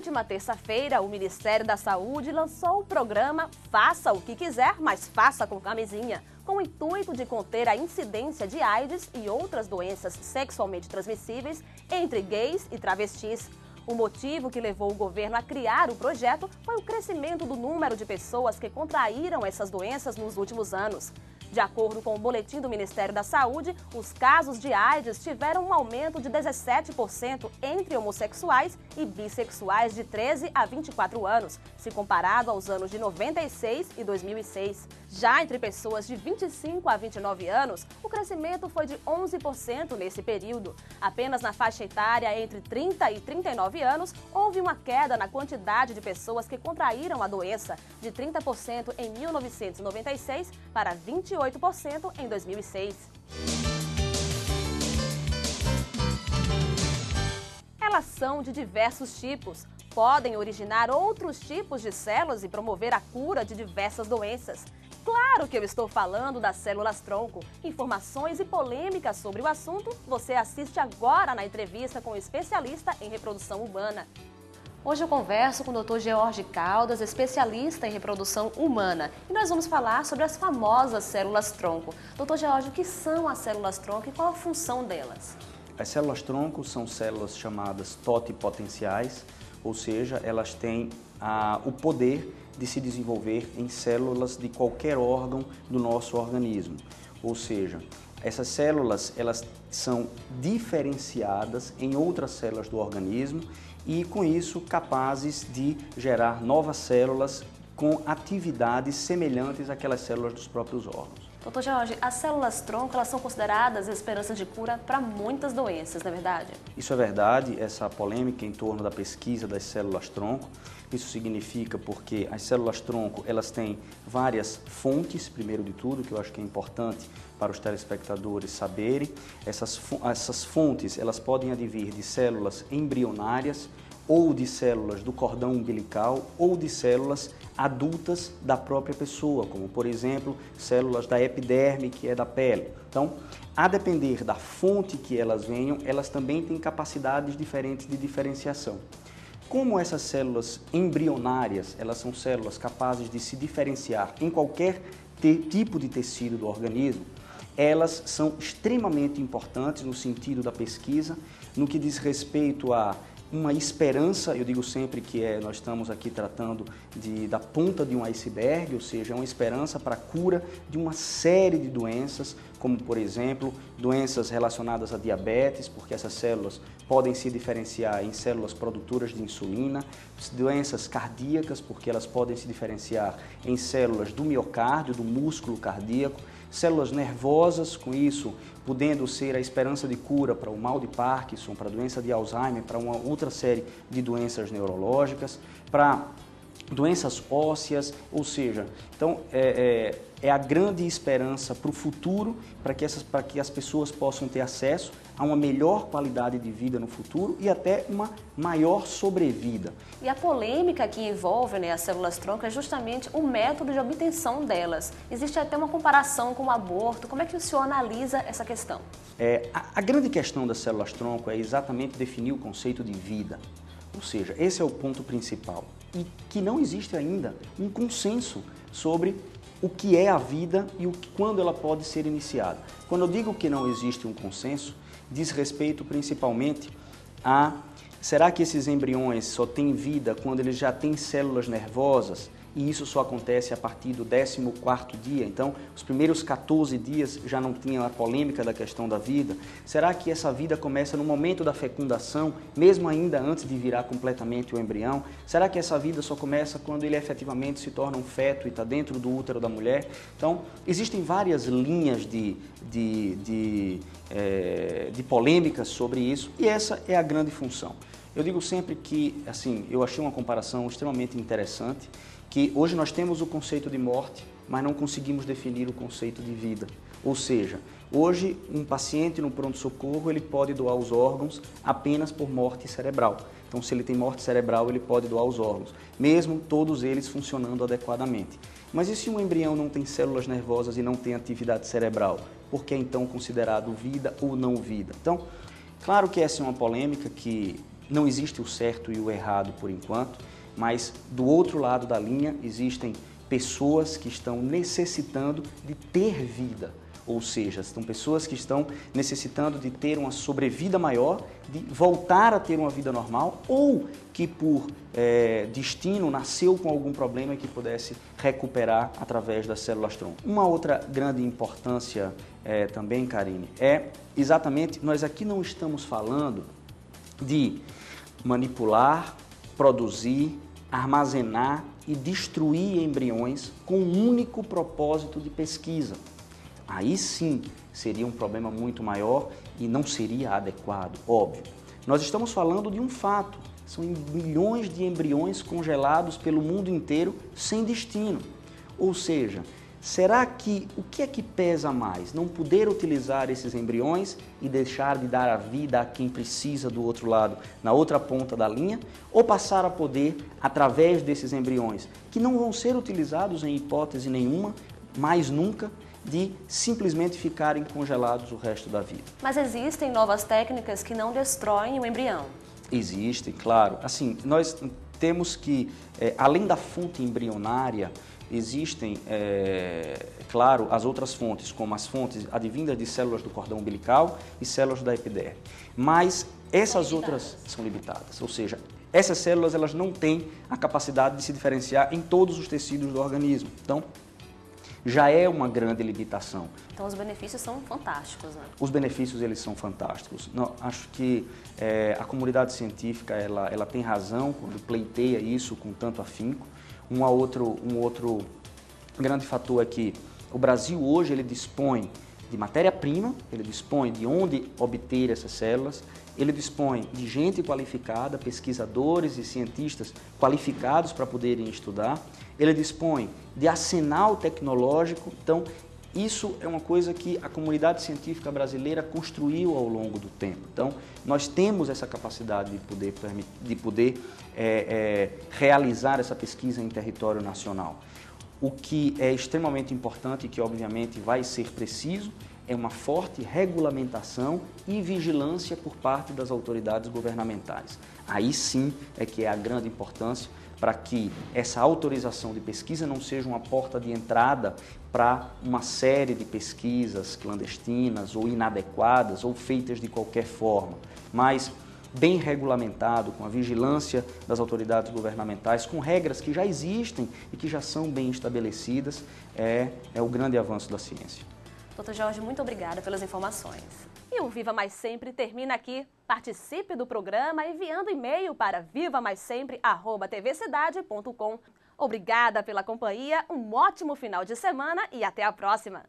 última terça-feira, o Ministério da Saúde lançou o programa Faça o que quiser, mas faça com camisinha, com o intuito de conter a incidência de AIDS e outras doenças sexualmente transmissíveis entre gays e travestis. O motivo que levou o governo a criar o projeto foi o crescimento do número de pessoas que contraíram essas doenças nos últimos anos. De acordo com o boletim do Ministério da Saúde, os casos de AIDS tiveram um aumento de 17% entre homossexuais e bissexuais de 13 a 24 anos, se comparado aos anos de 96 e 2006. Já entre pessoas de 25 a 29 anos, o crescimento foi de 11% nesse período. Apenas na faixa etária entre 30 e 39 anos, houve uma queda na quantidade de pessoas que contraíram a doença, de 30% em 1996 para 28% em 2006. Elas são de diversos tipos, podem originar outros tipos de células e promover a cura de diversas doenças. Claro que eu estou falando das células-tronco. Informações e polêmicas sobre o assunto você assiste agora na entrevista com o especialista em reprodução humana. Hoje eu converso com o Dr. George Caldas, especialista em reprodução humana, e nós vamos falar sobre as famosas células-tronco. Dr. George, o que são as células-tronco e qual a função delas? As células-tronco são células chamadas totipotenciais, ou seja, elas têm o poder de se desenvolver em células de qualquer órgão do nosso organismo. Ou seja, essas células elas são diferenciadas em outras células do organismo e, com isso, capazes de gerar novas células com atividades semelhantes àquelas células dos próprios órgãos. Dr. George, as células-tronco elas são consideradas esperanças de cura para muitas doenças, não é verdade? Isso é verdade, essa polêmica em torno da pesquisa das células-tronco. Isso significa porque as células-tronco elas têm várias fontes, primeiro de tudo, que eu acho que é importante para os telespectadores saberem. Essas fontes elas podem advir de células embrionárias, ou de células do cordão umbilical, ou de células adultas da própria pessoa, como, por exemplo, células da epiderme, que é da pele. Então, a depender da fonte que elas venham, elas também têm capacidades diferentes de diferenciação. Como essas células embrionárias, elas são células capazes de se diferenciar em qualquer tipo de tecido do organismo, elas são extremamente importantes no sentido da pesquisa, no que diz respeito a uma esperança. Eu digo sempre que nós estamos aqui tratando da ponta de um iceberg, ou seja, é uma esperança para a cura de uma série de doenças, como, por exemplo, doenças relacionadas a diabetes, porque essas células podem se diferenciar em células produtoras de insulina, doenças cardíacas, porque elas podem se diferenciar em células do miocárdio, do músculo cardíaco, células nervosas, com isso podendo ser a esperança de cura para o mal de Parkinson, para a doença de Alzheimer, para uma outra série de doenças neurológicas, para doenças ósseas, ou seja, então é a grande esperança para o futuro, para que as pessoas possam ter acesso a uma melhor qualidade de vida no futuro e até uma maior sobrevida. E a polêmica que envolve as células-tronco é justamente o método de obtenção delas. Existe até uma comparação com o aborto. Como é que o senhor analisa essa questão? A grande questão das células-tronco é exatamente definir o conceito de vida. Ou seja, esse é o ponto principal. E que não existe ainda um consenso sobre o que é a vida e quando ela pode ser iniciada. Quando eu digo que não existe um consenso, diz respeito principalmente a: será que esses embriões só têm vida quando eles já têm células nervosas? E isso só acontece a partir do 14º dia, então os primeiros 14 dias já não tinha a polêmica da questão da vida. Será que essa vida começa no momento da fecundação, mesmo ainda antes de virar completamente o embrião? Será que essa vida só começa quando ele efetivamente se torna um feto e está dentro do útero da mulher? Então, existem várias linhas de polêmicas sobre isso, e essa é a grande função. Eu digo sempre que, assim, eu achei uma comparação extremamente interessante, que hoje nós temos o conceito de morte, mas não conseguimos definir o conceito de vida. Ou seja, hoje um paciente no pronto-socorro ele pode doar os órgãos apenas por morte cerebral. Então, se ele tem morte cerebral, ele pode doar os órgãos, mesmo todos eles funcionando adequadamente. Mas e se um embrião não tem células nervosas e não tem atividade cerebral? Por que é então considerado vida ou não vida? Então, claro que essa é uma polêmica que não existe o certo e o errado por enquanto, mas do outro lado da linha existem pessoas que estão necessitando de ter vida. Ou seja, são pessoas que estão necessitando de ter uma sobrevida maior, de voltar a ter uma vida normal, ou que por destino nasceu com algum problema e que pudesse recuperar através das células-tronco. Uma outra grande importância também, Karine, é exatamente, nós aqui não estamos falando de manipular, produzir, armazenar e destruir embriões com um único propósito de pesquisa. Aí sim seria um problema muito maior e não seria adequado, óbvio. Nós estamos falando de um fato, são milhões de embriões congelados pelo mundo inteiro sem destino. Ou seja, será que o que é que pesa mais? Não poder utilizar esses embriões e deixar de dar a vida a quem precisa do outro lado, na outra ponta da linha? Ou passar a poder, através desses embriões, que não vão ser utilizados em hipótese nenhuma, mais nunca, de simplesmente ficarem congelados o resto da vida. Mas existem novas técnicas que não destroem o embrião? Existem, claro. Assim, nós temos que, além da fonte embrionária, existem, claro, as outras fontes, como as fontes advindas de células do cordão umbilical e células da epiderme. Mas essas outras são limitadas, ou seja, essas células elas não têm a capacidade de se diferenciar em todos os tecidos do organismo. Então, já é uma grande limitação. Então os benefícios são fantásticos, né? Os benefícios eles são fantásticos. Não, acho que a comunidade científica ela tem razão quando pleiteia isso com tanto afinco. Um outro grande fator é que o Brasil hoje ele dispõe de matéria-prima, ele dispõe de onde obter essas células, ele dispõe de gente qualificada, pesquisadores e cientistas qualificados para poderem estudar, ele dispõe de arsenal tecnológico. Então, isso é uma coisa que a comunidade científica brasileira construiu ao longo do tempo. Então, nós temos essa capacidade de poder realizar essa pesquisa em território nacional. O que é extremamente importante e que, obviamente, vai ser preciso é uma forte regulamentação e vigilância por parte das autoridades governamentais. Aí sim é que é a grande importância para que essa autorização de pesquisa não seja uma porta de entrada para uma série de pesquisas clandestinas ou inadequadas ou feitas de qualquer forma, mas bem regulamentado, com a vigilância das autoridades governamentais, com regras que já existem e que já são bem estabelecidas, é o grande avanço da ciência. Dr. Jorge, muito obrigada pelas informações. E o Viva Mais Sempre termina aqui. Participe do programa enviando e-mail para vivamaissempre@tvcidade.com. Obrigada pela companhia, um ótimo final de semana e até a próxima!